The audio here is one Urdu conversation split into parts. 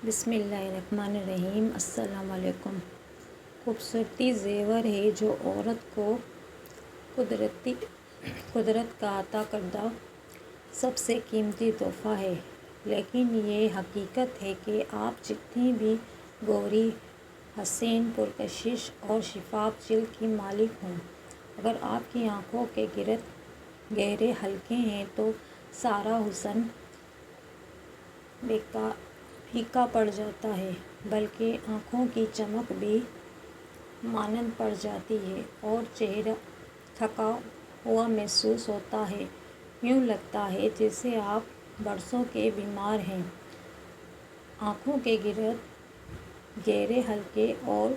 بسم اللہ الرحمن الرحیم۔ السلام علیکم۔ خوبصورتی زیور ہے جو عورت کو قدرت کا عطا کردہ سب سے قیمتی تحفہ ہے، لیکن یہ حقیقت ہے کہ آپ جتنی بھی گوری، حسین، پرکشش اور شفاف جلد کی مالک ہوں، اگر آپ کی آنکھوں کے گرد گہرے حلقے ہیں تو سارا حسن پھیکا پڑ جاتا ہے، بلکہ آنکھوں کی چمک بھی ماند پڑ جاتی ہے اور چہرہ تھکا ہوا محسوس ہوتا ہے۔ یوں لگتا ہے جیسے آپ برسوں کے بیمار ہیں۔ آنکھوں کے گرد گہرے حلقے اور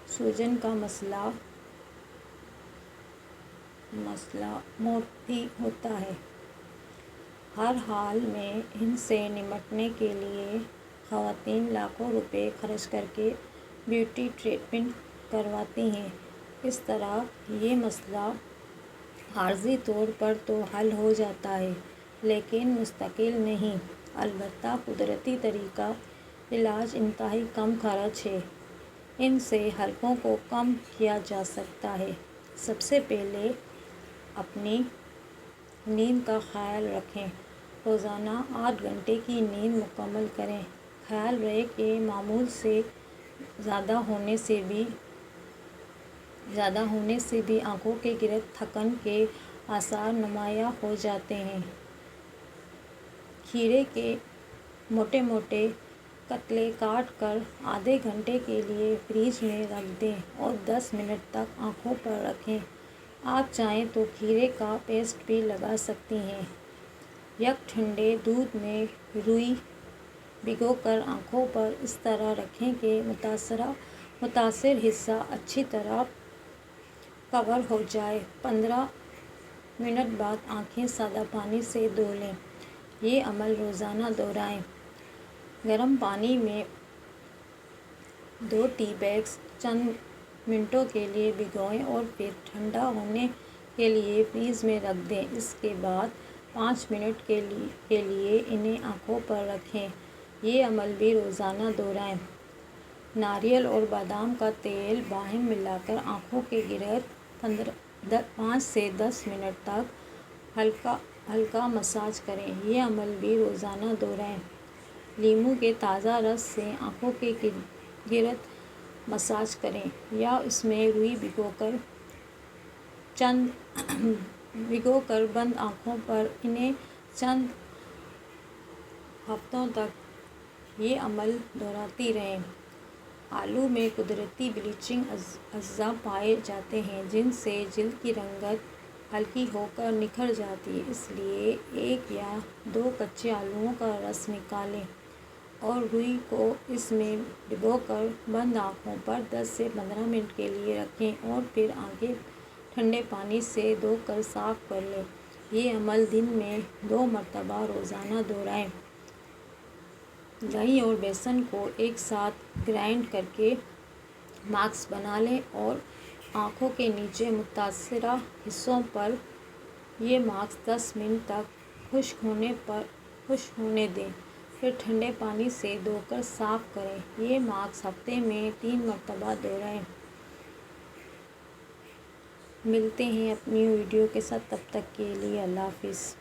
سوجن کا مسئلہ موتی ہوتا ہے۔ ہر حال میں ان سے نمٹنے کے لیے خواتین لاکھوں روپے خرچ کرکے بیوٹی ٹریٹمنٹ کرواتی ہیں۔ اس طرح یہ مسئلہ عارضی طور پر تو حل ہو جاتا ہے، لیکن مستقل نہیں۔ البتہ قدرتی طریقہ علاج انتہائی کم خرچ ہے۔ ان سے حلقوں کو کم کیا جا سکتا ہے۔ سب سے پہلے اپنی نیند کا خیال رکھیں۔ روزانہ 8 گھنٹے کی نیند مکمل کریں۔ خیال رہے کہ معمول سے زیادہ ہونے سے بھی آنکھوں کے گرد تھکن کے آثار نمایاں ہو جاتے ہیں۔ کھیرے کے موٹے موٹے قطعے کاٹ کر آدھے گھنٹے کے لیے فریج میں رکھ دیں اور 10 منٹ تک آنکھوں پر رکھیں۔ آپ چاہیں تو کھیرے کا پیسٹ بھی لگا سکتی ہیں۔ یک ٹھنڈے دودھ میں روئی بھگو کر آنکھوں پر اس طرح رکھیں کہ متاثرہ حصہ اچھی طرح کور ہو جائے۔ 15 منٹ بعد آنکھیں سادہ پانی سے دھو لیں۔ یہ عمل روزانہ دہرائیں۔ گرم پانی میں 2 ٹی بیگز چند منٹوں کے لیے بھگوئیں اور پھر ٹھنڈا ہونے کے لیے فریج میں رکھ دیں۔ اس کے بعد 5 منٹ کے لیے انہیں آنکھوں پر رکھیں۔ یہ عمل بھی روزانہ دہرائیں۔ ناریل اور بادام کا تیل باہم ملا کر آنکھوں کے گرد 5 سے 10 منٹ تک ہلکا مساج کریں۔ یہ عمل بھی روزانہ دہرائیں۔ لیموں کے تازہ رس سے آنکھوں کے گرد مساج کریں یا اس میں روئی بھگو کر بند آنکھوں پر انہیں چند ہفتوں تک یہ عمل دہراتی رہیں۔ آلو میں قدرتی بلیچنگ اجزاء پائے جاتے ہیں جن سے جلد کی رنگت ہلکی ہو کر نکھر جاتی ہے۔ اس لیے 1 یا 2 کچے آلوؤں کا رس نکالیں اور روئی کو اس میں ڈبو کر بند آنکھوں پر 10 سے 15 منٹ کے لیے رکھیں اور پھر آنکھیں ٹھنڈے پانی سے دھو کر صاف کر لیں۔ یہ عمل دن میں 2 مرتبہ روزانہ دہرائیں۔ دہی اور بیسن کو ایک ساتھ گرائنڈ کرکے ماسک بنا لیں اور آنکھوں کے نیچے متاثرہ حصوں پر یہ ماسک 10 منٹ تک خشک ہونے دیں، پھر ٹھنڈے پانی سے دھو کر صاف کریں۔ یہ ماسک ہفتے میں 3 مرتبہ دہرائیں۔ ملتے ہیں اپنی ویڈیو کے ساتھ، تب تک کے لیے اللہ حافظ۔